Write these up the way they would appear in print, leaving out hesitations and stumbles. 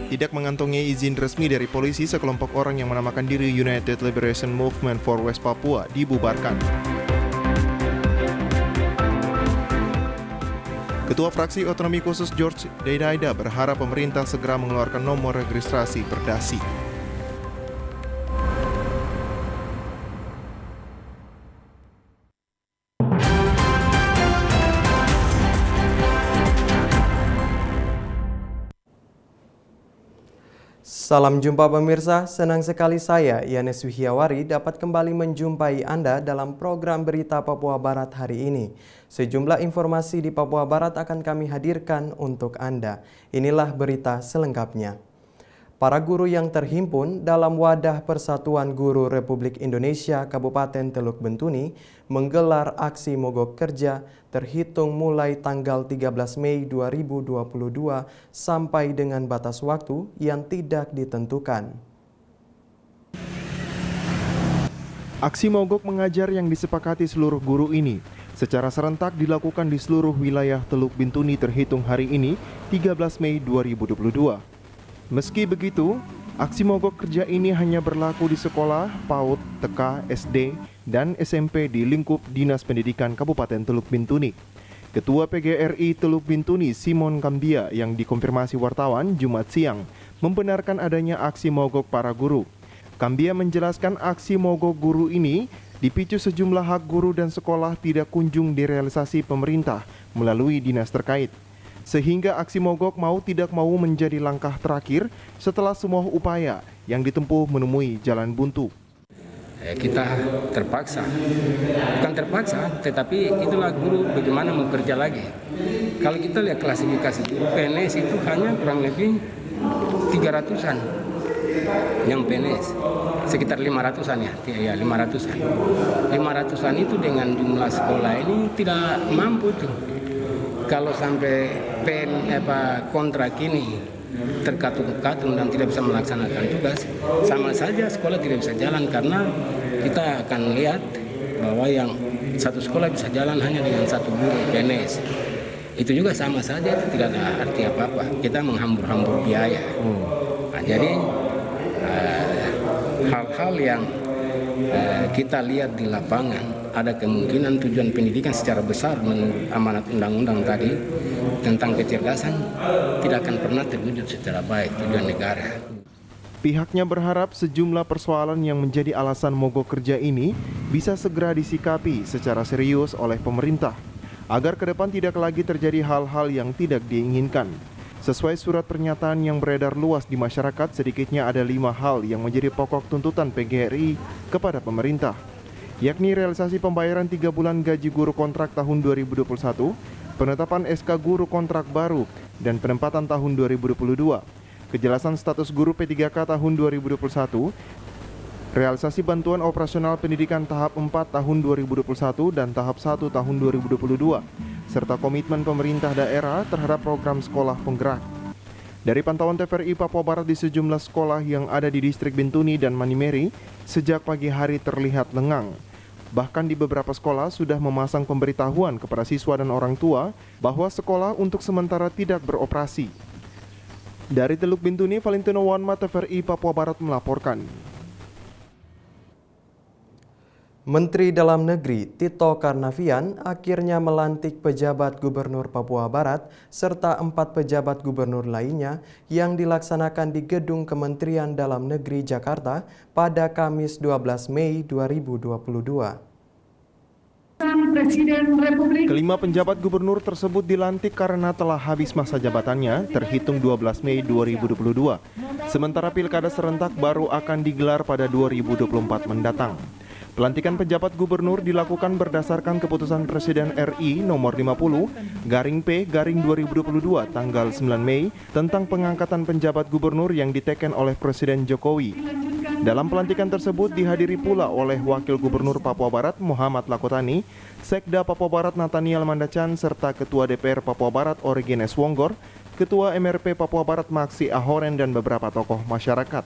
Tidak mengantongi izin resmi dari polisi, sekelompok orang yang menamakan diri United Liberation Movement for West Papua dibubarkan. Ketua Fraksi Otonomi Khusus George Deidaida berharap pemerintah segera mengeluarkan nomor registrasi Perdasi. Salam jumpa pemirsa, senang sekali saya, Yanes Wihiawari, dapat kembali menjumpai Anda dalam program Berita Papua Barat hari ini. Sejumlah informasi di Papua Barat akan kami hadirkan untuk Anda. Inilah berita selengkapnya. Para guru yang terhimpun dalam Wadah Persatuan Guru Republik Indonesia Kabupaten Teluk Bentuni menggelar aksi mogok kerja terhitung mulai tanggal 13 Mei 2022 sampai dengan batas waktu yang tidak ditentukan. Aksi mogok mengajar yang disepakati seluruh guru ini secara serentak dilakukan di seluruh wilayah Teluk Bintuni terhitung hari ini 13 Mei 2022. Meski begitu, aksi mogok kerja ini hanya berlaku di sekolah, PAUD, TK, SD, dan SMP di lingkup Dinas Pendidikan Kabupaten Teluk Bintuni. Ketua PGRI Teluk Bintuni Simon Kambia yang dikonfirmasi wartawan Jumat siang membenarkan adanya aksi mogok para guru. Kambia menjelaskan aksi mogok guru ini dipicu sejumlah hak guru dan sekolah tidak kunjung direalisasi pemerintah melalui dinas terkait. Sehingga aksi mogok mau tidak mau menjadi langkah terakhir setelah semua upaya yang ditempuh menemui jalan buntu. Kita terpaksa, bukan terpaksa, tetapi itulah guru bagaimana mau kerja lagi. Kalau kita lihat klasifikasi guru PNS itu hanya kurang lebih 300-an yang PNS, sekitar 500-an ya 500-an. 500-an itu dengan jumlah sekolah ini tidak mampu tuh. Kalau sampai kontrak ini terkatung-katung dan tidak bisa melaksanakan tugas, sama saja sekolah tidak bisa jalan karena kita akan lihat bahwa yang satu sekolah bisa jalan hanya dengan satu guru PNS. Itu juga sama saja, itu tidak ada arti apa-apa. Kita menghambur-hambur biaya. Nah, jadi hal-hal yang kita lihat di lapangan, ada kemungkinan tujuan pendidikan secara besar menurut amanat undang-undang tadi tentang kecerdasan tidak akan pernah terwujud secara baik tujuan negara. Pihaknya berharap sejumlah persoalan yang menjadi alasan mogok kerja ini bisa segera disikapi secara serius oleh pemerintah agar ke depan tidak lagi terjadi hal-hal yang tidak diinginkan. Sesuai surat pernyataan yang beredar luas di masyarakat, sedikitnya ada 5 hal yang menjadi pokok tuntutan PGRI kepada pemerintah, yakni realisasi pembayaran 3 bulan gaji guru kontrak tahun 2021, penetapan SK guru kontrak baru, dan penempatan tahun 2022, kejelasan status guru P3K tahun 2021, realisasi bantuan operasional pendidikan tahap 4 tahun 2021 dan tahap 1 tahun 2022, serta komitmen pemerintah daerah terhadap program sekolah penggerak. Dari pantauan TVRI Papua Barat di sejumlah sekolah yang ada di distrik Bintuni dan Manimeri, sejak pagi hari terlihat lengang. Bahkan di beberapa sekolah sudah memasang pemberitahuan kepada siswa dan orang tua bahwa sekolah untuk sementara tidak beroperasi. Dari Teluk Bintuni, Valentino Wanma, TVRI Papua Barat melaporkan. Menteri Dalam Negeri Tito Karnavian akhirnya melantik pejabat Gubernur Papua Barat serta 4 pejabat gubernur lainnya yang dilaksanakan di Gedung Kementerian Dalam Negeri Jakarta pada Kamis 12 Mei 2022. Kelima penjabat gubernur tersebut dilantik karena telah habis masa jabatannya terhitung 12 Mei 2022. Sementara pilkada serentak baru akan digelar pada 2024 mendatang. Pelantikan pejabat gubernur dilakukan berdasarkan keputusan Presiden RI nomor 50/P/2022 tanggal 9 Mei tentang pengangkatan penjabat gubernur yang diteken oleh Presiden Jokowi. Dalam pelantikan tersebut dihadiri pula oleh Wakil Gubernur Papua Barat Muhammad Lakotani, Sekda Papua Barat Nathaniel Mandacan, serta Ketua DPR Papua Barat Origenes Wonggor, Ketua MRP Papua Barat Maksi Ahoren, dan beberapa tokoh masyarakat.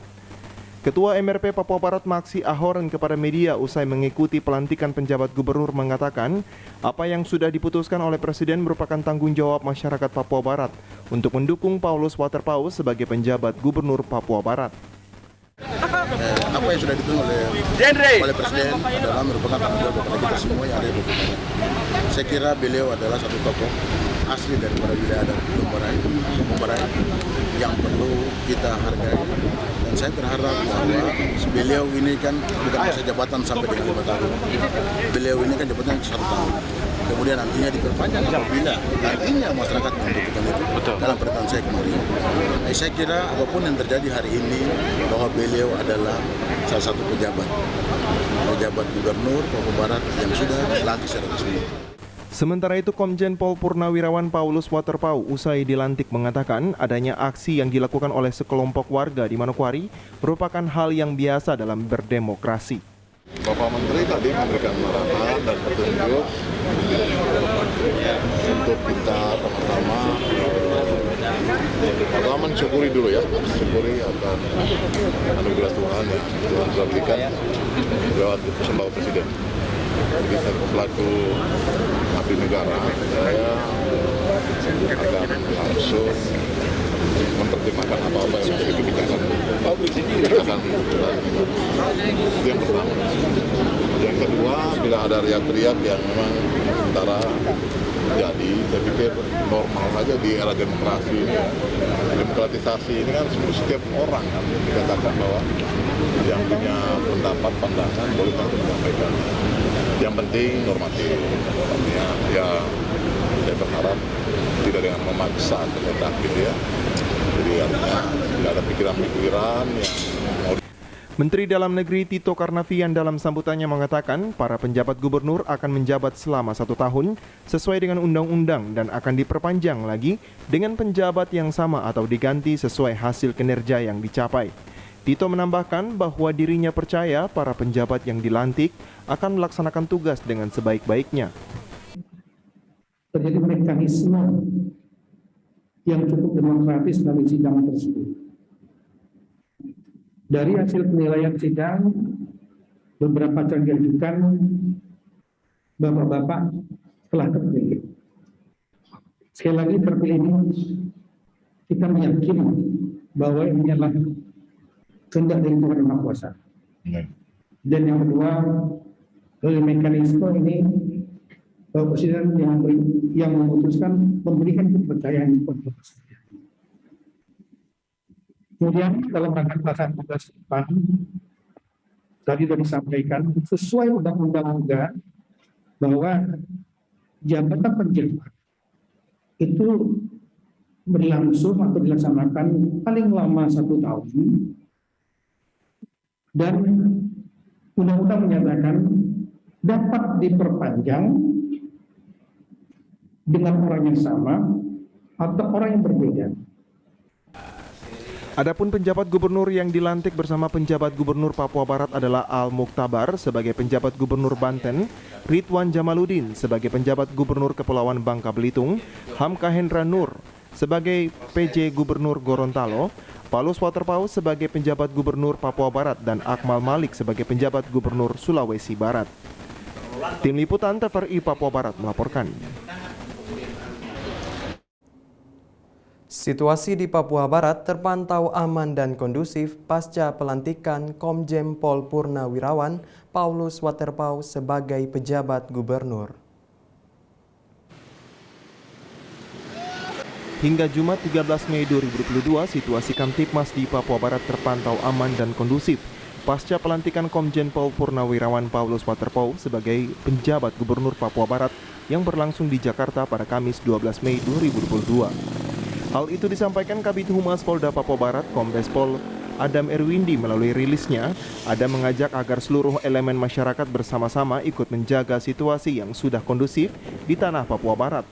Ketua MRP Papua Barat Maksi Ahoren kepada media usai mengikuti pelantikan penjabat gubernur mengatakan apa yang sudah diputuskan oleh Presiden merupakan tanggung jawab masyarakat Papua Barat untuk mendukung Paulus Waterpaus sebagai penjabat gubernur Papua Barat. Apa yang sudah dituntut oleh Presiden adalah merupakan tanggung jawab kepada kita semua yang ada di Papua Barat. Saya kira beliau adalah satu tokoh asli daripada wilayah adat Bombarai yang perlu kita hargai. Dan saya berharap bahwa beliau ini kan bukan masa jabatan sampai dengan 5 tahun. Beliau ini kan jabatan 1 tahun. Kemudian nantinya diperpanjang apabila nantinya masyarakat membutuhkan itu dalam pernyataan saya kemarin. Saya kira apapun yang terjadi hari ini bahwa beliau adalah salah satu pejabat gubernur Papua Barat yang sudah dilantik secara resmi. Sementara itu, Komjen Pol Purnawirawan Paulus Waterpaus usai dilantik mengatakan adanya aksi yang dilakukan oleh sekelompok warga di Manokwari merupakan hal yang biasa dalam berdemokrasi. Bapak Menteri tadi memberikan arahan dan petunjuk untuk kita sama-sama mensyukuri dulu ya, syukuri akan anugerah Tuhan yang Tuhan berikan lewat keputusan Bapak Presiden. Jadi saya selaku abdi negara, saya akan langsung menerjemahkan apa-apa yang menjadi kebijakan. Itu yang pertama. Yang kedua, bila ada riak-riak yang memang sementara terjadi, saya pikir normal saja di era demokrasi. Demokratisasi ini kan setiap orang kan dikatakan bahwa yang punya pendapat, pandangan boleh menyampaikan. Yang penting normatif. Artinya ya saya berharap tidak dengan memaksa kehendak gitu ya. Jadi artinya tidak ada pikiran-pikiran yang mau. Menteri Dalam Negeri Tito Karnavian dalam sambutannya mengatakan para penjabat gubernur akan menjabat selama 1 tahun sesuai dengan undang-undang dan akan diperpanjang lagi dengan penjabat yang sama atau diganti sesuai hasil kinerja yang dicapai. Tito menambahkan bahwa dirinya percaya para penjabat yang dilantik akan melaksanakan tugas dengan sebaik-baiknya. Terjadi mekanisme yang cukup demokratis dari sidang tersebut. Dari hasil penilaian sidang, beberapa yang diajukan bapak-bapak telah terpilih. Sekali lagi terpilih ini kita meyakini bahwa ini adalah kehendak dari Tuhan Yang Maha Kuasa. Dan yang kedua, dari mekanisme ini Bapak Presiden yang memutuskan memberikan kepercayaan kepada Presiden. Kemudian dalam rangka pelaksanaan tugas depan, tadi sudah disampaikan sesuai undang-undang juga bahwa jabatan penjabat itu berlangsung atau dilaksanakan paling lama 1 tahun. Dan undang-undang menyatakan dapat diperpanjang dengan orang yang sama atau orang yang berbeda. Adapun penjabat gubernur yang dilantik bersama penjabat gubernur Papua Barat adalah Al Mukhtabar sebagai penjabat gubernur Banten, Ridwan Jamaluddin sebagai penjabat gubernur Kepulauan Bangka Belitung, Hamka Hendra Nur sebagai PJ Gubernur Gorontalo, Paulus Waterpaus sebagai penjabat gubernur Papua Barat dan Akmal Malik sebagai penjabat gubernur Sulawesi Barat. Tim Liputan TVRI Papua Barat melaporkan. Situasi di Papua Barat terpantau aman dan kondusif pasca pelantikan Komjen Pol Purnawirawan Paulus Waterpaus sebagai pejabat gubernur. Hingga Jumat 13 Mei 2022, situasi Kamtipmas di Papua Barat terpantau aman dan kondusif pasca pelantikan Komjen Pol Purnawirawan Paulus Waterpaus sebagai penjabat gubernur Papua Barat yang berlangsung di Jakarta pada Kamis 12 Mei 2022. Hal itu disampaikan Kabid Humas Polda Papua Barat, Kombes Pol Adam Erwindi melalui rilisnya. Adam mengajak agar seluruh elemen masyarakat bersama-sama ikut menjaga situasi yang sudah kondusif di tanah Papua Barat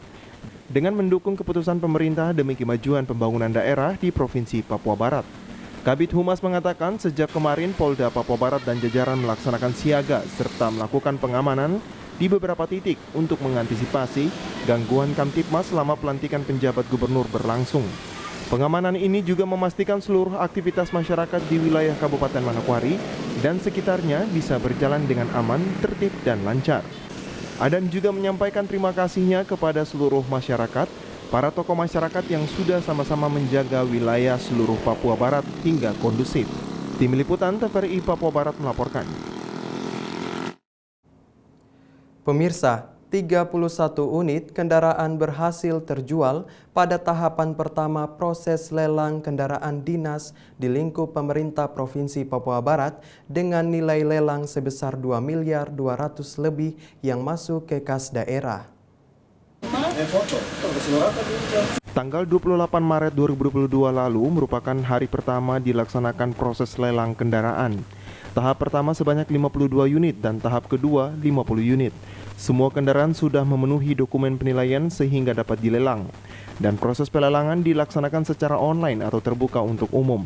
dengan mendukung keputusan pemerintah demi kemajuan pembangunan daerah di Provinsi Papua Barat. Kabid Humas mengatakan sejak kemarin Polda Papua Barat dan jajaran melaksanakan siaga serta melakukan pengamanan di beberapa titik untuk mengantisipasi gangguan Kamtipmas selama pelantikan penjabat gubernur berlangsung. Pengamanan ini juga memastikan seluruh aktivitas masyarakat di wilayah Kabupaten Manokwari dan sekitarnya bisa berjalan dengan aman, tertib, dan lancar. Adam juga menyampaikan terima kasihnya kepada seluruh masyarakat, para tokoh masyarakat yang sudah sama-sama menjaga wilayah seluruh Papua Barat hingga kondusif. Tim Liputan TVRI Papua Barat melaporkan. Pemirsa, 31 unit kendaraan berhasil terjual pada tahapan pertama proses lelang kendaraan dinas di lingkup pemerintah Provinsi Papua Barat dengan nilai lelang sebesar 2 miliar 200 lebih yang masuk ke kas daerah. Tanggal 28 Maret 2022 lalu merupakan hari pertama dilaksanakan proses lelang kendaraan. Tahap pertama sebanyak 52 unit dan tahap kedua 50 unit. Semua kendaraan sudah memenuhi dokumen penilaian sehingga dapat dilelang. Dan proses pelelangan dilaksanakan secara online atau terbuka untuk umum.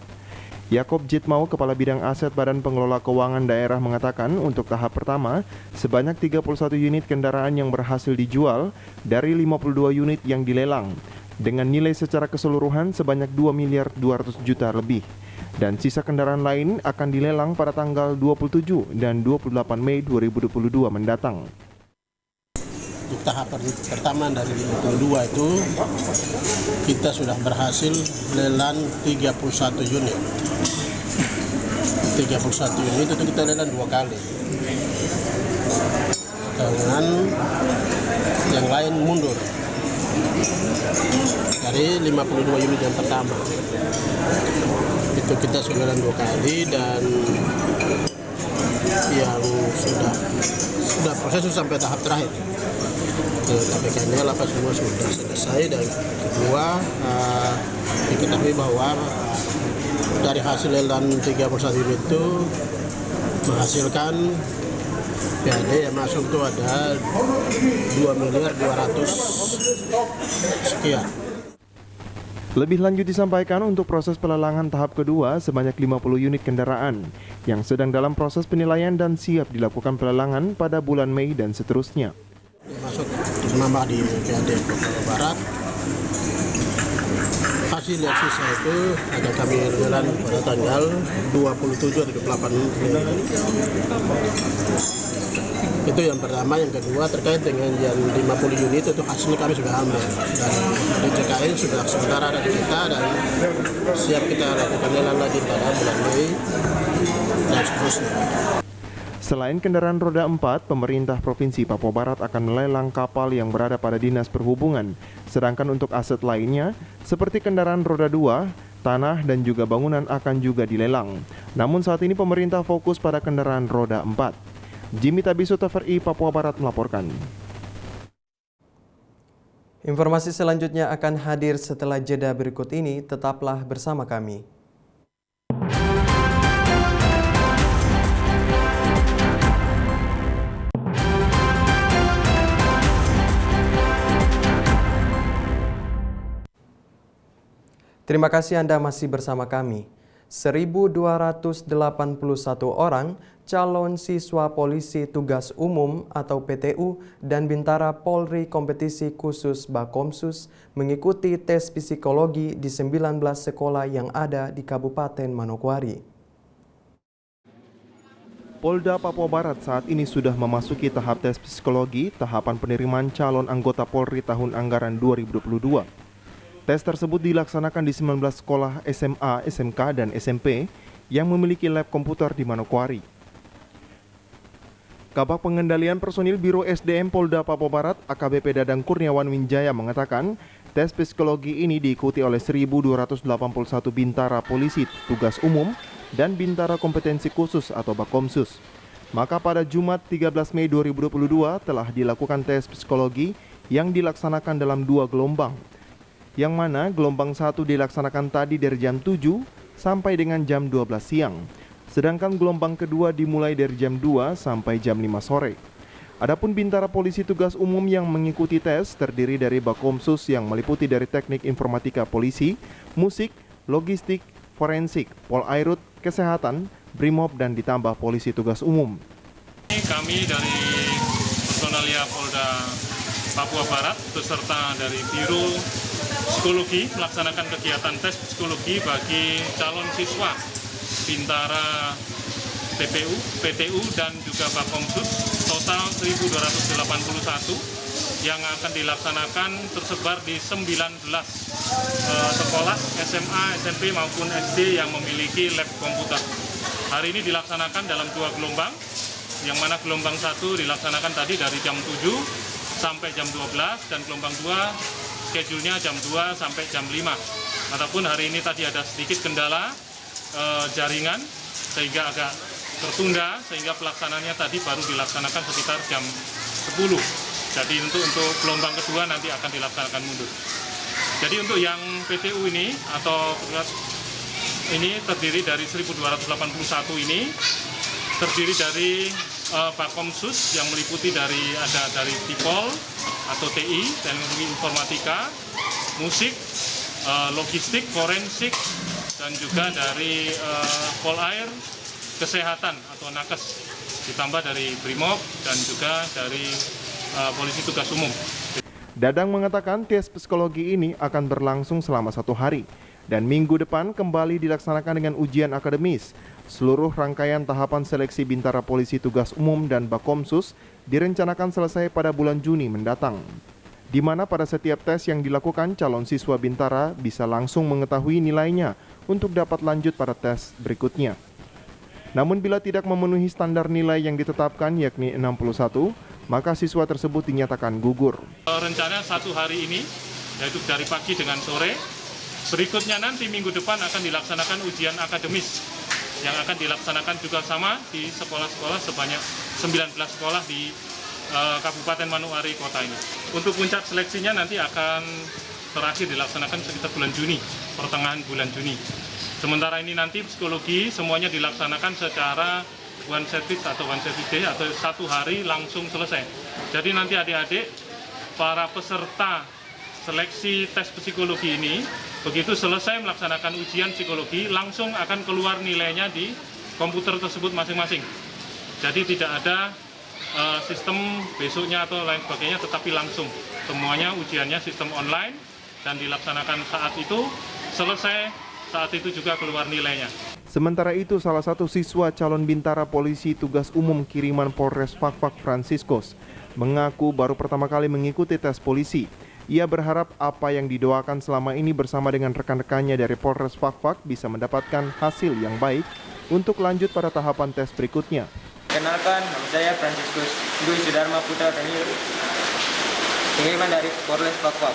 Yakob Jitmau, Kepala Bidang Aset Badan Pengelola Keuangan Daerah mengatakan untuk tahap pertama sebanyak 31 unit kendaraan yang berhasil dijual dari 52 unit yang dilelang dengan nilai secara keseluruhan sebanyak 2 miliar 200 juta lebih. Dan sisa kendaraan lain akan dilelang pada tanggal 27 dan 28 Mei 2022 mendatang. Di tahap pertama dari 52 itu kita sudah berhasil lelang 31 unit. 31 unit itu kita lelang 2 kali. Dengan yang lain mundur dari 52 unit yang pertama. Itu kita sudah lelang 2 kali dan yang sudah proses sampai tahap terakhir. KPK apa semua sudah selesai dan kedua diketahui bahwa dari hasil lelang 31 unit itu menghasilkan PAD yang masuk itu ada 2 miliar 200 sekian. Lebih lanjut disampaikan untuk proses pelelangan tahap kedua sebanyak 50 unit kendaraan yang sedang dalam proses penilaian dan siap dilakukan pelelangan pada bulan Mei dan seterusnya. Masuk nama di PAD Papua Barat. Hasil yang sisa itu ada kami lelang pada tanggal 27 atau 28 Mei. Itu yang pertama. Yang kedua terkait dengan yang 50 unit itu hasilnya kami sudah ambil dan DJKN sudah sementara ada di kita dan siap kita lakukan lelang lagi pada bulan Mei dan seterusnya. Selain kendaraan roda 4, pemerintah Provinsi Papua Barat akan melelang kapal yang berada pada Dinas Perhubungan. Sedangkan untuk aset lainnya, seperti kendaraan roda 2, tanah dan juga bangunan akan juga dilelang. Namun saat ini pemerintah fokus pada kendaraan roda 4. Jimmy Tabiso, TVRI Papua Barat melaporkan. Informasi selanjutnya akan hadir setelah jeda berikut ini, tetaplah bersama kami. Terima kasih Anda masih bersama kami. 1.281 orang calon siswa polisi tugas umum atau PTU dan Bintara Polri kompetisi khusus Bakomsus mengikuti tes psikologi di 19 sekolah yang ada di Kabupaten Manokwari. Polda Papua Barat saat ini sudah memasuki tahap tes psikologi tahapan penerimaan calon anggota Polri tahun anggaran 2022. Tes tersebut dilaksanakan di 19 sekolah SMA, SMK, dan SMP yang memiliki lab komputer di Manokwari. Kabak Pengendalian Personil Biro SDM Polda Papua Barat, AKBP Dadang Kurniawan Winjaya mengatakan, tes psikologi ini diikuti oleh 1.281 bintara polisi tugas umum dan bintara kompetensi khusus atau Bakomsus. Maka pada Jumat 13 Mei 2022 telah dilakukan tes psikologi yang dilaksanakan dalam 2 gelombang. Yang mana gelombang 1 dilaksanakan tadi dari jam 7 sampai dengan jam 12 siang. Sedangkan gelombang kedua dimulai dari jam 2 sampai jam 5 sore. Adapun bintara polisi tugas umum yang mengikuti tes terdiri dari Bakomsus yang meliputi dari teknik informatika polisi, musik, logistik, forensik, Polairut, kesehatan, Brimob, dan ditambah polisi tugas umum. Kami dari personalia Polda Papua Barat beserta dari Biro psikologi, melaksanakan kegiatan tes psikologi bagi calon siswa Bintara PTU dan juga Bakomsus, total 1.281 yang akan dilaksanakan tersebar di 19 sekolah SMA, SMP maupun SD yang memiliki lab komputer. Hari ini dilaksanakan dalam 2 gelombang, yang mana gelombang 1 dilaksanakan tadi dari jam 7 sampai jam 12 dan gelombang 2 schedule-nya jam 2 sampai jam 5. Adapun hari ini tadi ada sedikit kendala jaringan sehingga agak tertunda, sehingga pelaksanaannya tadi baru dilaksanakan sekitar jam 10. Jadi untuk gelombang kedua nanti akan dilaksanakan mundur. Jadi untuk yang PTU ini atau ini terdiri dari 1.281 ini terdiri dari Bakomsus yang meliputi dari TIPOL atau TI, teknologi informatika, musik, logistik, forensik, dan juga dari Polair, kesehatan atau nakes, ditambah dari Brimob dan juga dari Polisi Tugas Umum. Dadang mengatakan tes psikologi ini akan berlangsung selama 1 hari dan minggu depan kembali dilaksanakan dengan ujian akademis. Seluruh rangkaian tahapan seleksi Bintara Polisi Tugas Umum dan Bakomsus direncanakan selesai pada bulan Juni mendatang, di mana pada setiap tes yang dilakukan calon siswa Bintara bisa langsung mengetahui nilainya untuk dapat lanjut pada tes berikutnya. Namun bila tidak memenuhi standar nilai yang ditetapkan yakni 61, maka siswa tersebut dinyatakan gugur. Rencana 1 hari ini, yaitu dari pagi dengan sore. Berikutnya nanti minggu depan akan dilaksanakan ujian akademis yang akan dilaksanakan juga sama di sekolah-sekolah sebanyak 19 sekolah di Kabupaten Manokwari kota ini. Untuk puncak seleksinya nanti akan terakhir dilaksanakan sekitar bulan Juni, pertengahan bulan Juni. Sementara ini nanti psikologi semuanya dilaksanakan secara one service day atau 1 hari langsung selesai. Jadi nanti adik-adik, para peserta seleksi tes psikologi ini, begitu selesai melaksanakan ujian psikologi, langsung akan keluar nilainya di komputer tersebut masing-masing. Jadi tidak ada sistem besoknya atau lain sebagainya, tetapi langsung. Semuanya ujiannya sistem online dan dilaksanakan saat itu, selesai saat itu juga keluar nilainya. Sementara itu, salah satu siswa calon Bintara Polisi Tugas Umum kiriman Polres Fakfak Franciscus mengaku baru pertama kali mengikuti tes polisi. Ia berharap apa yang didoakan selama ini bersama dengan rekan-rekannya dari Polres Fakfak bisa mendapatkan hasil yang baik untuk lanjut pada tahapan tes berikutnya. Kenalkan, nama saya Franciscus Dwi Sudarma Putra Tanir, pengiriman dari Polres Fakfak.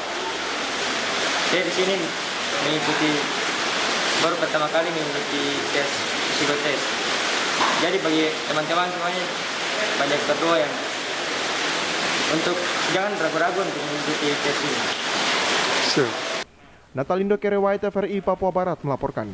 Saya di sini baru pertama kali mengikuti tes psikotes. Jadi bagi teman-teman semuanya banyak berdoa yang untuk jangan ragu-ragu untuk mengikuti tes ini. Natalindo Kerewait, TVRI Papua Barat melaporkan.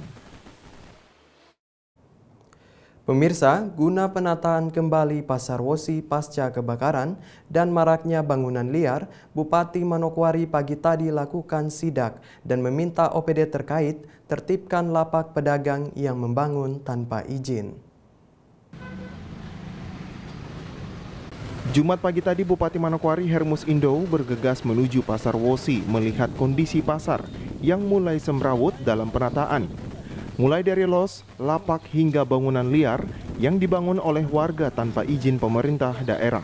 Pemirsa, guna penataan kembali Pasar Wosi pasca kebakaran dan maraknya bangunan liar, Bupati Manokwari pagi tadi lakukan sidak dan meminta OPD terkait tertibkan lapak pedagang yang membangun tanpa izin. Jumat pagi tadi Bupati Manokwari Hermus Indo bergegas menuju Pasar Wosi melihat kondisi pasar yang mulai semrawut dalam penataan. Mulai dari los, lapak hingga bangunan liar yang dibangun oleh warga tanpa izin pemerintah daerah.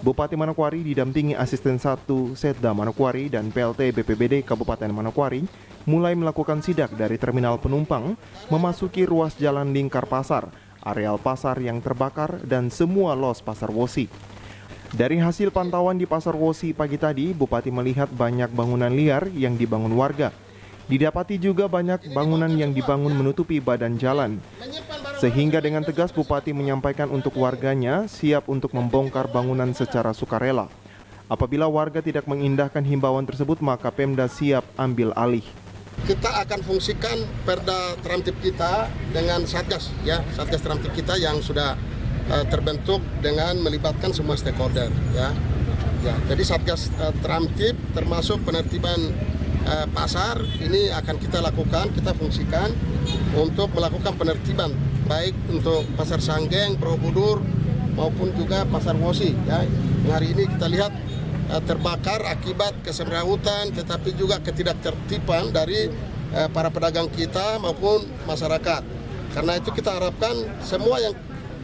Bupati Manokwari didampingi Asisten 1 Setda Manokwari dan PLT BPBD Kabupaten Manokwari mulai melakukan sidak dari terminal penumpang, memasuki ruas jalan lingkar pasar, areal pasar yang terbakar dan semua los Pasar Wosi. Dari hasil pantauan di Pasar Wosi pagi tadi, Bupati melihat banyak bangunan liar yang dibangun warga. Didapati juga banyak bangunan yang dibangun menutupi badan jalan. Sehingga dengan tegas Bupati menyampaikan untuk warganya siap untuk membongkar bangunan secara sukarela. Apabila warga tidak mengindahkan himbauan tersebut, maka Pemda siap ambil alih. Kita akan fungsikan Perda Tramtip kita dengan Satgas, ya, Satgas Tramtip kita yang sudah terbentuk dengan melibatkan semua stakeholder, ya. Jadi Satgas Tramtip termasuk penertiban pasar ini akan kita lakukan, kita fungsikan untuk melakukan penertiban baik untuk Pasar Sanggeng, Borobudur maupun juga Pasar Wosi, ya. Hari ini kita lihat terbakar akibat kesemrautan, tetapi juga ketidaktertiban dari para pedagang kita maupun masyarakat. Karena itu kita harapkan semua yang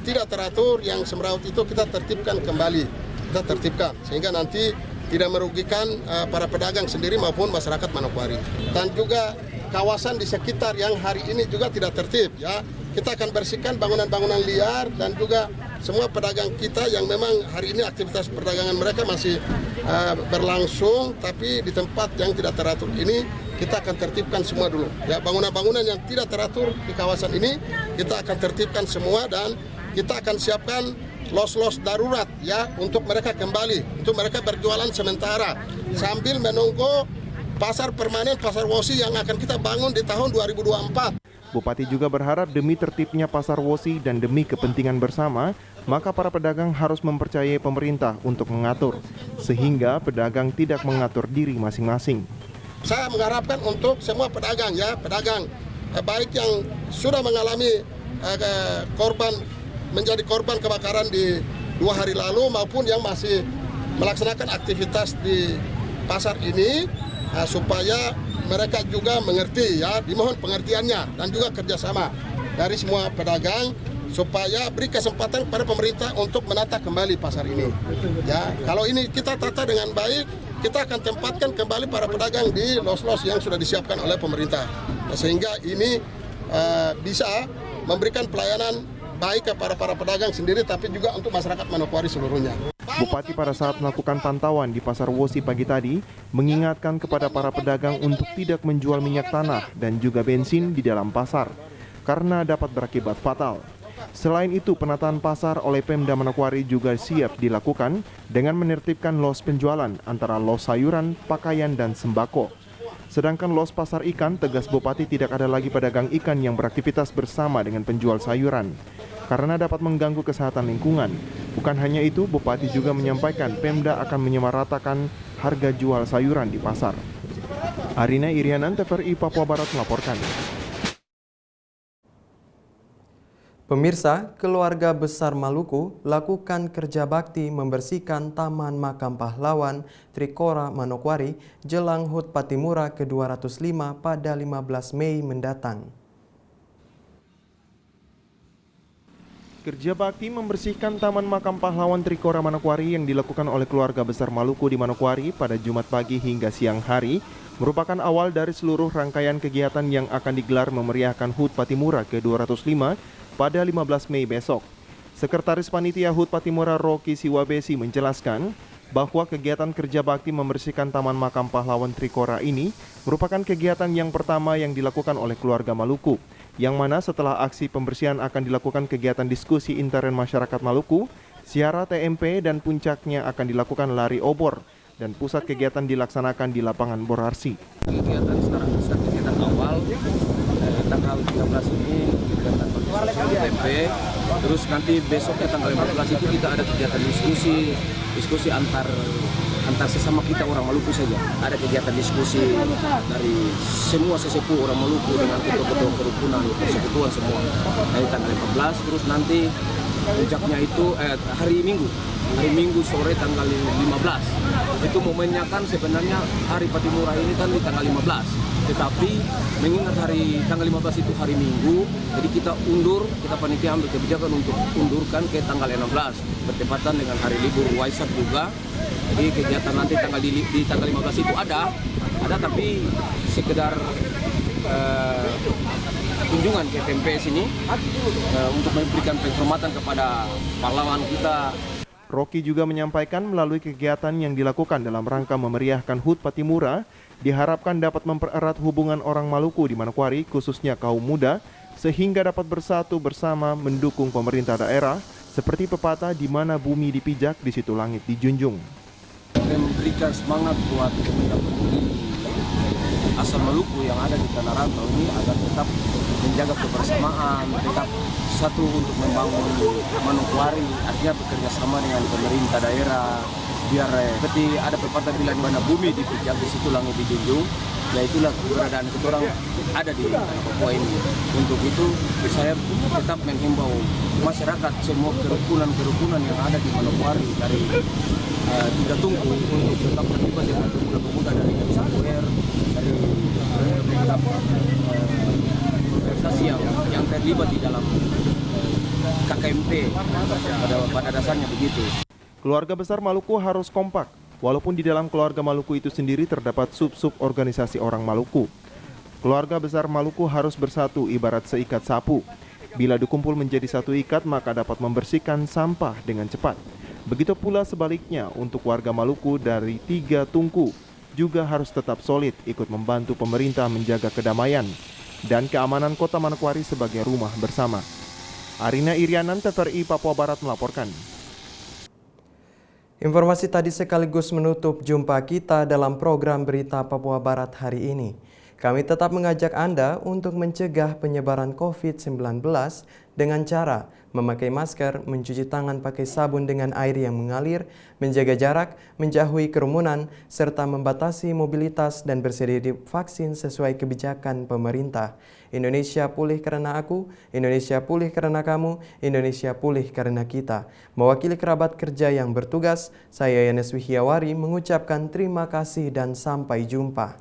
tidak teratur, yang semraut itu kita tertibkan kembali, kita tertibkan sehingga nanti tidak merugikan para pedagang sendiri maupun masyarakat Manokwari. Dan juga kawasan di sekitar yang hari ini juga tidak tertib, ya. Kita akan bersihkan bangunan-bangunan liar dan juga semua pedagang kita yang memang hari ini aktivitas perdagangan mereka masih berlangsung, tapi di tempat yang tidak teratur ini kita akan tertibkan semua dulu. Ya, bangunan-bangunan yang tidak teratur di kawasan ini kita akan tertibkan semua dan kita akan siapkan los-los darurat ya untuk mereka kembali, untuk mereka berjualan sementara sambil menunggu pasar permanen, pasar Wosi yang akan kita bangun di tahun 2024. Bupati juga berharap demi tertibnya pasar Wosi dan demi kepentingan bersama, maka para pedagang harus mempercayai pemerintah untuk mengatur, sehingga pedagang tidak mengatur diri masing-masing. Saya mengharapkan untuk semua pedagang ya, pedagang baik yang sudah mengalami menjadi korban kebakaran di 2 hari lalu maupun yang masih melaksanakan aktivitas di pasar ini, supaya mereka juga mengerti ya, dimohon pengertiannya dan juga kerjasama dari semua pedagang supaya beri kesempatan kepada pemerintah untuk menata kembali pasar ini. Ya, kalau ini kita tata dengan baik, kita akan tempatkan kembali para pedagang di los-los yang sudah disiapkan oleh pemerintah. Nah, sehingga ini bisa memberikan pelayanan baik kepada para pedagang sendiri, tapi juga untuk masyarakat Manokwari seluruhnya. Bupati pada saat melakukan pantauan di Pasar Wosi pagi tadi mengingatkan kepada para pedagang untuk tidak menjual minyak tanah dan juga bensin di dalam pasar karena dapat berakibat fatal. Selain itu, penataan pasar oleh Pemda Manokwari juga siap dilakukan dengan menertibkan los penjualan antara los sayuran, pakaian, dan sembako. Sedangkan los pasar ikan, tegas Bupati tidak ada lagi pedagang ikan yang beraktivitas bersama dengan penjual sayuran karena dapat mengganggu kesehatan lingkungan. Bukan hanya itu, Bupati juga menyampaikan Pemda akan menyamaratakan harga jual sayuran di pasar. Arina Irianan, TVRI Papua Barat melaporkan. Pemirsa, keluarga besar Maluku lakukan kerja bakti membersihkan Taman Makam Pahlawan Trikora Manokwari jelang HUT Patimura ke-205 pada 15 Mei mendatang. Kerja bakti membersihkan Taman Makam Pahlawan Trikora Manokwari yang dilakukan oleh keluarga besar Maluku di Manokwari pada Jumat pagi hingga siang hari merupakan awal dari seluruh rangkaian kegiatan yang akan digelar memeriahkan HUT Patimura ke-205 pada 15 Mei besok. Sekretaris Panitia HUT Patimura Rocky Siwabesi menjelaskan bahwa kegiatan kerja bakti membersihkan Taman Makam Pahlawan Trikora ini merupakan kegiatan yang pertama yang dilakukan oleh keluarga Maluku, yang mana setelah aksi pembersihan akan dilakukan kegiatan diskusi intern masyarakat Maluku, siara TMP, dan puncaknya akan dilakukan lari obor, dan pusat kegiatan dilaksanakan di lapangan Borarsi. Kegiatan kegiatan awal tanggal 13 ini kegiatan TMP, terus nanti besoknya tanggal 15 itu kita ada kegiatan diskusi antar sesama kita orang Maluku saja. Ada kegiatan diskusi dari semua sesepuh orang Maluku dengan ketua-ketua kerukunan, persekutuan semua. Dari tanggal 15, terus nanti puncaknya itu hari Minggu sore tanggal 15. Itu momennya kan sebenarnya hari Patimura ini kan di tanggal 15. Tetapi mengingat hari tanggal 15 itu hari Minggu, jadi kita panitia ambil kebijakan untuk undurkan ke tanggal 16, bertepatan dengan hari libur Waisak juga. Jadi kegiatan nanti di tanggal 15 itu ada tapi sekedar kunjungan ke TMPS ini untuk memberikan penghormatan kepada pahlawan kita. Rocky juga menyampaikan melalui kegiatan yang dilakukan dalam rangka memeriahkan HUT Patimura, diharapkan dapat mempererat hubungan orang Maluku di Manokwari, khususnya kaum muda, sehingga dapat bersatu bersama mendukung pemerintah daerah, seperti pepatah di mana bumi dipijak, di situ langit dijunjung. Memberikan semangat buat teman-teman asal Maluku yang ada di tanah rantau ini agar tetap menjaga kebersamaan, tetap satu untuk membangun Manokwari, artinya bekerja sama dengan pemerintah daerah, biar seperti ada pepatah bilang di mana bumi dipijak, di situ langit dijunjung. Ya itulah keberadaan kita orang ada di Papua ini. Untuk itu saya tetap menghimbau masyarakat semua kerukunan yang ada di Manokwari dari 3 tungku untuk tetap terlibat dengan pemuda-pemuda dari Sapuer, dari beberapa organisasi yang terlibat di dalam KKMP pada dasarnya begitu. Keluarga besar Maluku harus kompak. Walaupun di dalam keluarga Maluku itu sendiri terdapat sub-sub organisasi orang Maluku. Keluarga besar Maluku harus bersatu ibarat seikat sapu. Bila dikumpul menjadi satu ikat, maka dapat membersihkan sampah dengan cepat. Begitu pula sebaliknya untuk warga Maluku dari 3 tungku juga harus tetap solid ikut membantu pemerintah menjaga kedamaian dan keamanan kota Manokwari sebagai rumah bersama. Arina Irianan, TVRI Papua Barat melaporkan. Informasi tadi sekaligus menutup jumpa kita dalam program Berita Papua Barat hari ini. Kami tetap mengajak Anda untuk mencegah penyebaran COVID-19 dengan cara memakai masker, mencuci tangan pakai sabun dengan air yang mengalir, menjaga jarak, menjauhi kerumunan, serta membatasi mobilitas dan bersedia vaksin sesuai kebijakan pemerintah. Indonesia pulih karena aku, Indonesia pulih karena kamu, Indonesia pulih karena kita. Mewakili kerabat kerja yang bertugas, saya Yanes Wihiawari mengucapkan terima kasih dan sampai jumpa.